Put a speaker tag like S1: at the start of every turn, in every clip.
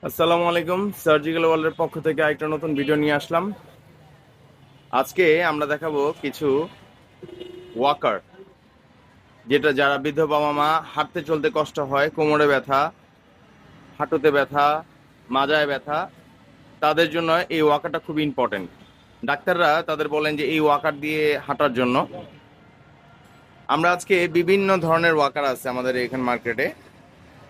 S1: আসসালামু আলাইকুম। সার্জিক্যাল ওয়ার্ল্ডের পক্ষ থেকে একটা নতুন ভিডিও নিয়ে আসলাম। আজকে আমরা দেখাবো কিছু ওয়াকার, যেটা যারা বৃদ্ধ বাবা মা হাঁটতে চলতে কষ্ট হয়, কোমরে ব্যথা, হাঁটুতে ব্যথা, মাজায় ব্যথা, তাদের জন্য এই ওয়াকারটা খুব ইম্পর্টেন্ট। ডাক্তাররা তাদের বলেন যে এই ওয়াকার দিয়ে হাঁটার জন্য। আমরা আজকে বিভিন্ন ধরনের ওয়াকার আছে আমাদের এখানে মার্কেটে।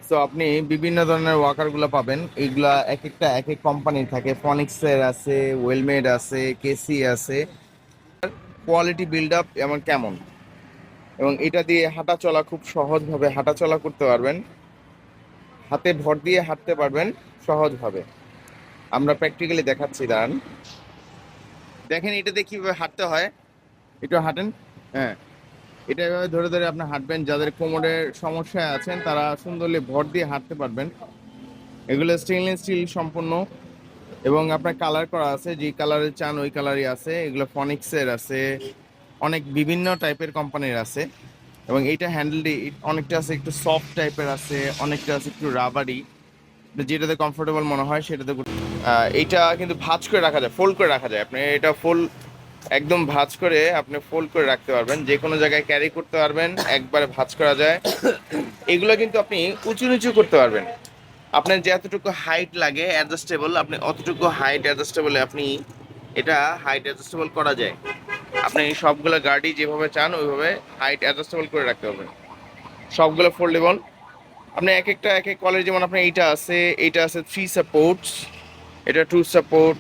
S1: সো আপনি বিভিন্ন ধরনের ওয়াকারগুলো পাবেন। এইগুলা এক একটা এক এক কোম্পানির থাকে। ফনিক্সের আছে, ওয়েলমেড আছে, কেসি আছে। কোয়ালিটি বিল্ড আপ এমন কেমন, এবং এটা দিয়ে হাঁটা চলা খুব সহজভাবে হাঁটা চলা করতে পারবেন, হাতে ভর দিয়ে হাঁটতে পারবেন সহজভাবে। আমরা প্র্যাকটিক্যালি দেখাচ্ছি, দাঁড়ান দেখেন এটাতে কিভাবে হাঁটতে হয়। একটু হাঁটেন। হ্যাঁ, এটা এভাবে ধরে ধরে আপনি হাঁটবেন। যাদের কোমরের সমস্যায় আছেন তারা সুন্দরলি ভর দিয়ে হাঁটতে পারবেন। এগুলো স্টেনলেস স্টিল সম্পূর্ণ, এবং আপনার কালার করা আছে, যে কালারে চান ওই কালারই আছে। এগুলো ফনিক্সের আছে, অনেক বিভিন্ন টাইপের কোম্পানির আছে। এবং এইটা হ্যান্ডেলটি অনেকটা আছে একটু সফট টাইপের আছে, অনেকটা আছে একটু রাবারি। যেটাতে কমফোর্টেবল মনে হয় সেটাতে এইটা কিন্তু ভাঁজ করে রাখা যায়, ফোল্ড করে রাখা যায়। আপনি এটা একদম ভাঁজ করে আপনি ফোল্ড করে রাখতে পারবেন, যে কোনো জায়গায় ক্যারি করতে পারবেন, একবারে ভাঁজ করা যায়। এগুলো কিন্তু আপনি উঁচু নিচু করতে পারবেন। আপনার যে এতটুকু হাইট লাগে অ্যাডজাস্টেবল, আপনি অতটুকু হাইট অ্যাডজাস্টেবলে আপনি এটা হাইট অ্যাডজাস্টেবল করা যায়। আপনি সবগুলো গাড়ি যেভাবে চান ওইভাবে হাইট অ্যাডজাস্টেবল করে রাখতে পারবেন। সবগুলো ফোল্ডেবল। আপনি এক একটা এক এক কোয়ালিটি, যেমন আপনার এইটা আছে 3 সাপোর্টস, এটা 2 সাপোর্ট।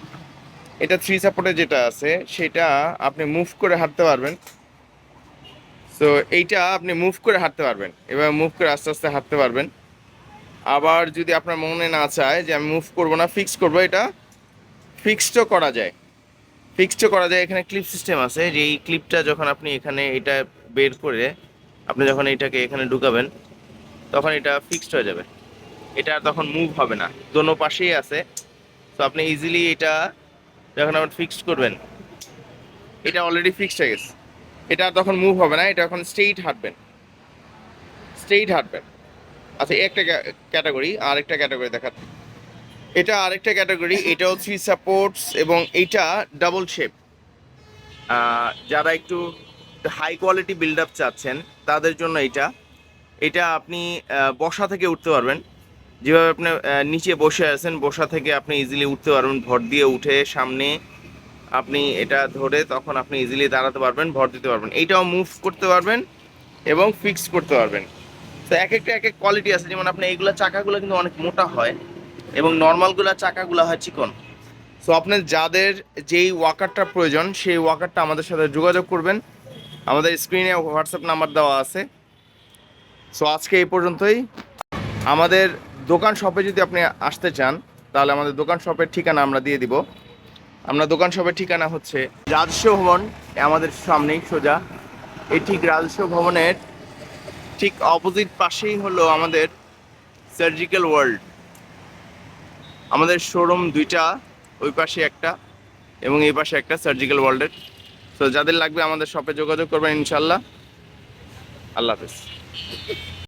S1: এটা 3 সাপোর্টে যেটা আছে সেটা আপনি মুভ করে হাঁটতে পারবেন। সো এইটা আপনি মুভ করে হাঁটতে পারবেন, এবার মুভ করে আস্তে আস্তে হাঁটতে পারবেন। আবার যদি আপনার মনে না চায় যে আমি মুভ করবো না, ফিক্স করবো, এটা ফিক্সডও করা যায়। ফিক্সডও করা যায়। এখানে ক্লিপ সিস্টেম আছে, যে এই ক্লিপটা যখন আপনি এখানে এটা বের করে আপনি যখন এটাকে এখানে ঢুকাবেন তখন এটা ফিক্সড হয়ে যাবে। এটা আর তখন মুভ হবে না, দোনো পাশেই আছে। তো আপনি ইজিলি এটা যখন আপনি ফিক্সড করবেন, এটা অলরেডি ফিক্সড হয়ে গেছে, এটা আর তখন মুভ হবে না, এটা এখন স্ট্রেইট হাঁটবেন, স্ট্রেইট হাঁটবেন। আচ্ছা, একটা ক্যাটাগরি, আরেকটা ক্যাটাগরি দেখাচ্ছি। এটা আরেকটা ক্যাটাগরি, এটাও 3 সাপোর্টস, এবং এইটা ডাবল শেপ। যারা একটু হাই কোয়ালিটি বিল্ড আপ চাচ্ছেন তাদের জন্য এটা এটা আপনি বসা থেকে উঠতে পারবেন। যেভাবে আপনি নিচে বসে আছেন, বসা থেকে আপনি ইজিলি উঠতে পারবেন। ভর দিয়ে উঠে সামনে আপনি এটা ধরে তখন আপনি ইজিলি দাঁড়াতে পারবেন, ভর দিতে পারবেন। এইটাও মুভ করতে পারবেন এবং ফিক্স করতে পারবেন। তো এক একটা এক এক কোয়ালিটি আছে। যেমন আপনি এইগুলা চাকাগুলো কিন্তু অনেক মোটা হয়, এবং নর্মালগুলা চাকাগুলো হয় চিকন। সো আপনার যাদের যেই ওয়াকারটা প্রয়োজন সেই ওয়াকারটা আমাদের সাথে যোগাযোগ করবেন। আমাদের স্ক্রিনে হোয়াটসঅ্যাপ নাম্বার দেওয়া আছে। সো আজকে এই পর্যন্তই। আমাদের দোকান শপে যদি আপনি আসতে চান তাহলে আমাদের দোকান শপের ঠিকানা আমরা দিয়ে দিব। আমরা দোকান শপের ঠিকানা হচ্ছে রাজস্ব ভবন, আমাদের সামনেই সোজা। এই ঠিক রাজস্ব ভবনের ঠিক অপোজিট পাশেই হলো আমাদের সার্জিক্যাল ওয়ার্ল্ড। আমাদের শোরুম দুইটা, ওই পাশে একটা এবং এই পাশে একটা, সার্জিক্যাল ওয়ার্ল্ডের। তো যাদের লাগবে আমাদের শপে যোগাযোগ করবেন ইনশাল্লাহ। আল্লাহ হাফেজ।